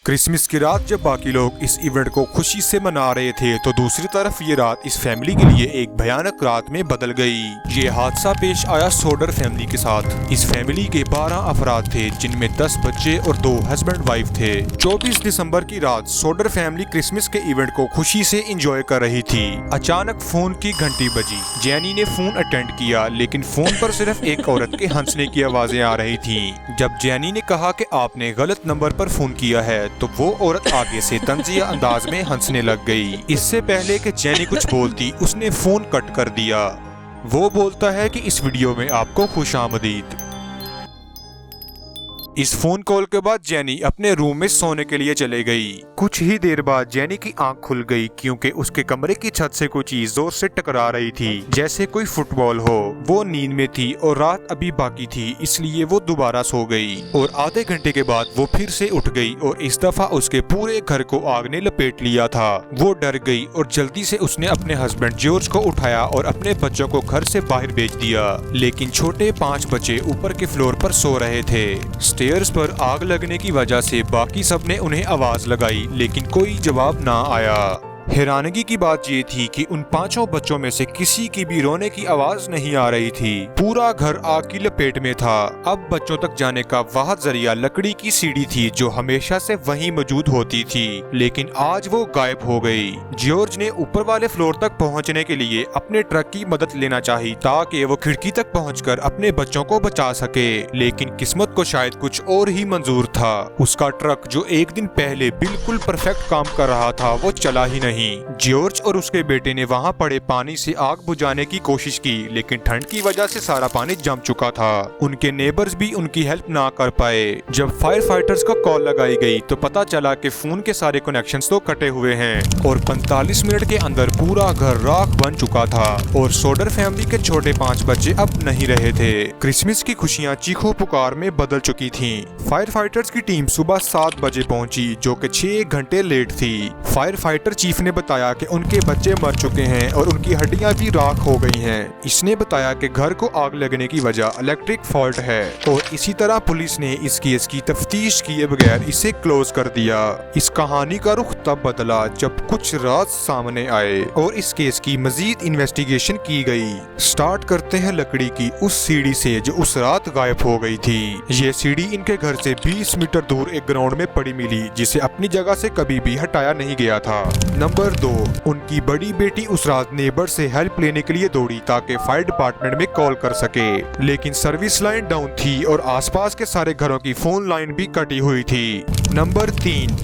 Christmas की रात जब बाकी लोग इस इवेंट को खुशी से मना रहे थे तो दूसरी तरफ ये रात इस फैमिली के लिए एक भयानक रात में बदल गई। ये हादसा पेश आया सोडर फैमिली के साथ। इस फैमिली के 12 अफराद थे जिनमें 10 बच्चे और 2 हस्बैंड वाइफ थे। 24 दिसंबर की रात सोडर फैमिली क्रिसमस के इवेंट को खुशी से एंजॉय कर रही थी। अचानक फोन की घंटी बजी। जैनी ने फोन अटेंड किया लेकिन फोन पर सिर्फ एक औरत के हंसने की आवाजें आ रही थी। जब जैनी ने कहा कि आपने गलत नंबर पर फोन किया है तो वो औरत आगे से तंजिया अंदाज में हंसने लग गई। इससे पहले कि जैनी कुछ बोलती उसने फोन कट कर दिया। वो बोलता है कि इस वीडियो में आपको खुशामदीद। इस फोन कॉल के बाद जैनी अपने रूम में सोने के लिए चले गई। कुछ ही देर बाद जैनी की आंख खुल गई क्योंकि उसके कमरे की छत से कोई चीज जोर से टकरा रही थी जैसे कोई फुटबॉल हो। वो नींद में थी और रात अभी बाकी थी इसलिए वो दोबारा सो गई और आधे घंटे के बाद वो फिर से उठ गई और इस दफा उसके पूरे घर को आग ने लपेट लिया था। वो डर गई और जल्दी से उसने अपने हस्बैंड जॉर्ज को उठाया और अपने बच्चों को घर से बाहर भेज दिया। लेकिन छोटे 5 बच्चे ऊपर के फ्लोर पर सो रहे थे। स्टेयर्स पर आग लगने की वजह से बाकी सब ने उन्हें आवाज लगाई लेकिन कोई जवाब ना आया। हैरानगी की बात ये थी कि उन 5 बच्चों में से किसी की भी रोने की आवाज नहीं आ रही थी। पूरा घर आग की लपेट में था। अब बच्चों तक जाने का वाहिद जरिया लकड़ी की सीढ़ी थी जो हमेशा से वहीं मौजूद होती थी लेकिन आज वो गायब हो गई। जॉर्ज ने ऊपर वाले फ्लोर तक पहुंचने के लिए अपने ट्रक की मदद लेना चाहिए ताकि वो खिड़की तक पहुंचकर अपने बच्चों को बचा सके लेकिन किस्मत को शायद कुछ और ही मंजूर था। उसका ट्रक जो एक दिन पहले बिल्कुल परफेक्ट काम कर रहा था वो चला ही नहीं। जॉर्ज और उसके बेटे ने वहां पड़े पानी से आग बुझाने की कोशिश की लेकिन ठंड की वजह से सारा पानी जम चुका था। उनके नेबर्स भी उनकी हेल्प ना कर पाए। जब फायर फाइटर्स को कॉल लगाई गई तो पता चला कि फोन के सारे कनेक्शंस तो कटे हुए हैं और 45 मिनट के अंदर पूरा घर राख बन चुका था और सोडर फैमिली के छोटे 5 बच्चे अब नहीं रहे थे। क्रिसमस की खुशियाँ चीखों पुकार में बदल चुकी थी। फायर फाइटर्स की टीम सुबह 7 बजे पहुंची जो कि 6 घंटे लेट थी। फायर फाइटर चीफ ने बताया कि उनके बच्चे मर चुके हैं और उनकी हड्डियां भी राख हो गई हैं। इसने बताया कि घर को आग लगने की वजह इलेक्ट्रिक फॉल्ट है और इसी तरह पुलिस ने इस केस की तफ्तीश किए बगैर इसे क्लोज कर दिया। इस कहानी का रुख तब बदला जब कुछ राज सामने आए और इस केस की मजीद इन्वेस्टिगेशन की गई। स्टार्ट करते हैं लकड़ी की उस सीढ़ी से जो उस रात गायब हो गई थी। ये सीढ़ी इनके घर से 20 मीटर दूर एक ग्राउंड में पड़ी मिली जिसे अपनी जगह से कभी भी हटाया नहीं गया था। नंबर 2, उनकी बड़ी बेटी उस रात नेबर से हेल्प लेने के लिए दौड़ी ताकि फायर डिपार्टमेंट में कॉल कर सके लेकिन सर्विस लाइन डाउन थी और आसपास के सारे घरों की फोन लाइन भी कटी हुई थी। नंबर 3,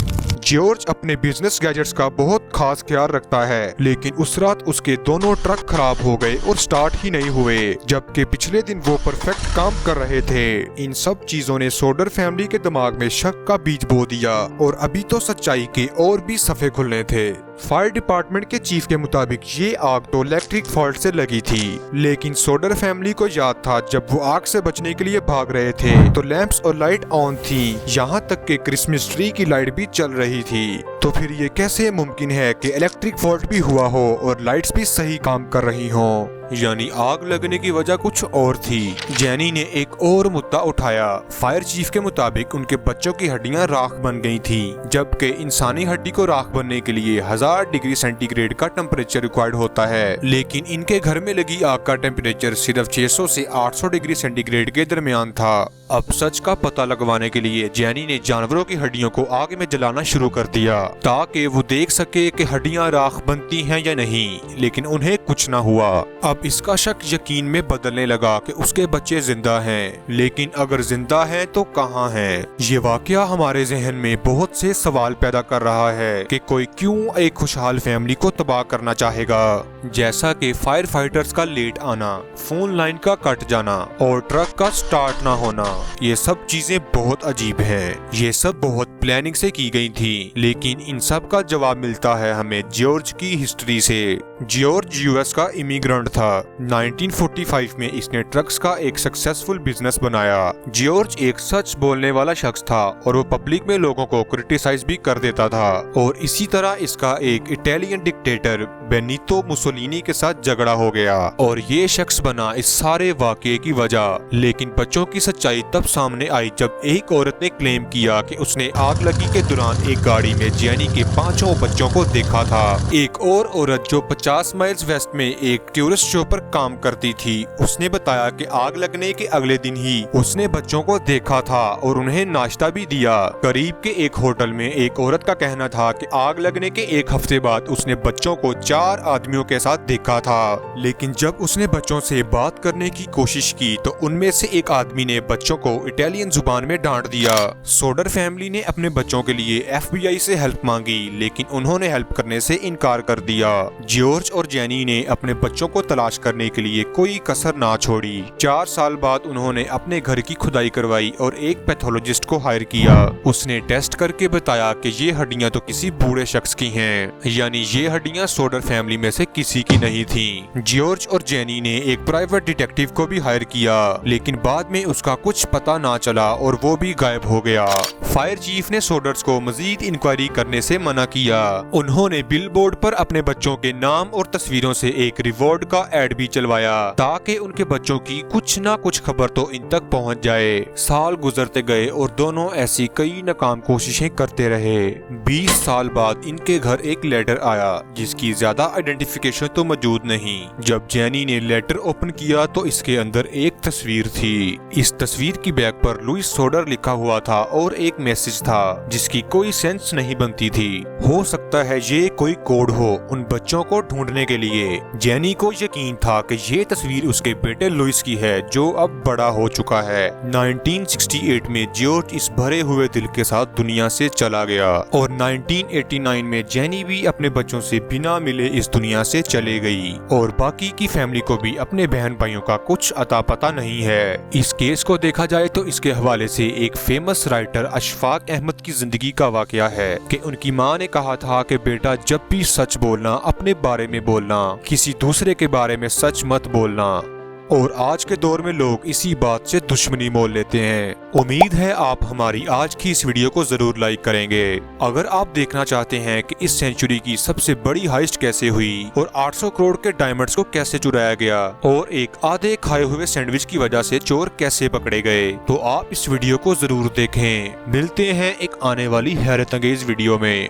जॉर्ज अपने बिजनेस गैजेट्स का बहुत खास ख्याल रखता है लेकिन उस रात उसके दोनों ट्रक खराब हो गए और स्टार्ट ही नहीं हुए जबकि पिछले दिन वो परफेक्ट काम कर रहे थे। इन सब चीजों ने सोडर फैमिली के दिमाग में शक का बीज बो दिया और अभी तो सच्चाई के और भी सफे खुलने थे। फायर डिपार्टमेंट के चीफ के मुताबिक ये आग तो इलेक्ट्रिक फॉल्ट से लगी थी लेकिन सोडर फैमिली को याद था जब वो आग से बचने के लिए भाग रहे थे तो लैंप्स और लाइट ऑन थी, यहाँ तक कि क्रिसमस ट्री की लाइट भी चल रही थी। तो फिर ये कैसे मुमकिन है कि इलेक्ट्रिक फॉल्ट भी हुआ हो और लाइट्स भी सही काम कर रही हों? यानी आग लगने की वजह कुछ और थी। जैनी ने एक और मुद्दा उठाया। फायर चीफ के मुताबिक उनके बच्चों की हड्डियां राख बन गई थी जबकि इंसानी हड्डी को राख बनने के लिए 1000 डिग्री सेंटीग्रेड का टेम्परेचर रिक्वायर्ड होता है लेकिन इनके घर में लगी आग का टेम्परेचर सिर्फ 600 से 800 डिग्री सेंटीग्रेड के दरमियान था। अब सच का पता लगवाने के लिए जैनी ने जानवरों की हड्डियों को आग में जलाना शुरू कर दिया ताकि वो देख सके कि हड्डियां राख बनती हैं या नहीं लेकिन उन्हें कुछ ना हुआ। अब इसका शक यकीन में बदलने लगा कि उसके बच्चे जिंदा हैं लेकिन अगर जिंदा हैं तो कहां हैं? ये वाकया हमारे जहन में बहुत से सवाल पैदा कर रहा है कि कोई क्यों एक खुशहाल फैमिली को तबाह करना चाहेगा, जैसा कि फायर फाइटर्स का लेट आना, फोन लाइन का कट जाना और ट्रक का स्टार्ट ना होना। ये सब चीजें बहुत अजीब हैं। ये सब बहुत प्लानिंग से की गई थी लेकिन इन सब का जवाब मिलता है हमें जॉर्ज की हिस्ट्री से। जॉर्ज यूएस का इमिग्रेंट था। 1945 में इसने ट्रक्स का एक सक्सेसफुल बिजनेस बनाया। जॉर्ज एक सच बोलने वाला शख्स था और वो पब्लिक में लोगों को क्रिटिसाइज भी कर देता था। और इसी तरह इसका एक इटालियन डिक्टेटर बेनितो मुसोलिनी के साथ झगड़ा हो गया और ये शख्स बना इस सारे वाकये की वजह। लेकिन बच्चों की सच्चाई तब सामने आई जब एक औरत ने क्लेम किया कि उसने आग लगी के दौरान एक गाड़ी में जेनी के 5 बच्चों को देखा था। एक और औरत जो 50 माइल्स वेस्ट में एक टूरिस्ट शो पर काम करती थी, उसने बताया कि आग लगने के अगले दिन ही उसने बच्चों को देखा था और उन्हें नाश्ता भी दिया। करीब के एक होटल में एक औरत का कहना था कि आग लगने के एक हफ्ते बाद उसने बच्चों को 4 आदमियों के साथ देखा था। लेकिन जब उसने बच्चों से बात करने की कोशिश की तो उनमें से एक आदमी ने बच्चों को इटालियन जुबान में डांट दिया। सोडर फैमिली ने अपने बच्चों के लिए FBI से हेल्प मांगी, लेकिन उन्होंने हेल्प करने से इनकार कर दिया। जॉर्ज और जेनी ने अपने बच्चों को तलाश करने के लिए कोई कसर ना छोड़ी। 4 साल बाद उन्होंने अपने घर की खुदाई करवाई और एक पैथोलॉजिस्ट को हायर किया। उसने टेस्ट करके बताया कि ये हड्डियां तो किसी बूढ़े शख्स की हैं, यानी ये हड्डियां सोडर फैमिली में से किसी की नहीं थीं। जॉर्ज और जेनी ने एक प्राइवेट डिटेक्टिव को भी हायर किया, लेकिन बाद में उसका कुछ पता ना चला और वो भी गायब हो गया। फायर चीफ ने सोडर्स को मजीद इंक्वायरी करने से मना किया। उन्होंने बिलबोर्ड पर अपने बच्चों के नाम और तस्वीरों से एक रिवॉर्ड का एड भी चलवाया ताकि उनके बच्चों की कुछ ना कुछ खबर तो इन तक पहुंच जाए। साल गुजरते गए और दोनों ऐसी कई नाकाम कोशिशें करते रहे। 20 साल बाद इनके घर एक लेटर आया जिसकी ज्यादा आइडेंटिफिकेशन तो मौजूद नहीं। जब जेनी ने लेटर ओपन किया तो इसके अंदर एक तस्वीर थी। इस तस्वीर की बैक पर लुइस सोडर लिखा हुआ था और एक मैसेज था जिसकी कोई सेंस नहीं बनती थी। हो सकता है ये कोई कोड हो उन बच्चों को ढूंढने के लिए। जेनी को यकीन था कि ये तस्वीर उसके बेटे लुइस की है जो अब बड़ा हो चुका है। 1968 में जॉर्ज इस भरे हुए दिल के साथ दुनिया से चला गया और 1989 में जेनी भी अपने बच्चों से बिना मिले इस दुनिया से चले गई और बाकी की फैमिली को भी अपने बहन भाइयों का कुछ अता पता नहीं है। इस केस को देखा जाए तो इसके हवाले से एक फेमस राइटर अशफाक अहमद की जिंदगी का वाकया है कि उनकी माँ ने कहा था कि बेटा जब भी सच बोलना अपने बारे में बोलना, किसी दूसरे के बारे में सच मत बोलना। और आज के दौर में लोग इसी बात से दुश्मनी मोल लेते हैं। उम्मीद है आप हमारी आज की इस वीडियो को जरूर लाइक करेंगे। अगर आप देखना चाहते हैं कि इस सेंचुरी की सबसे बड़ी हाइस्ट कैसे हुई और 800 करोड़ के डायमंड्स को कैसे चुराया गया और एक आधे खाए हुए सैंडविच की वजह से चोर कैसे पकड़े गए, तो आप इस वीडियो को जरूर देखें। मिलते हैं एक आने वाली हैरत अंगेज वीडियो में।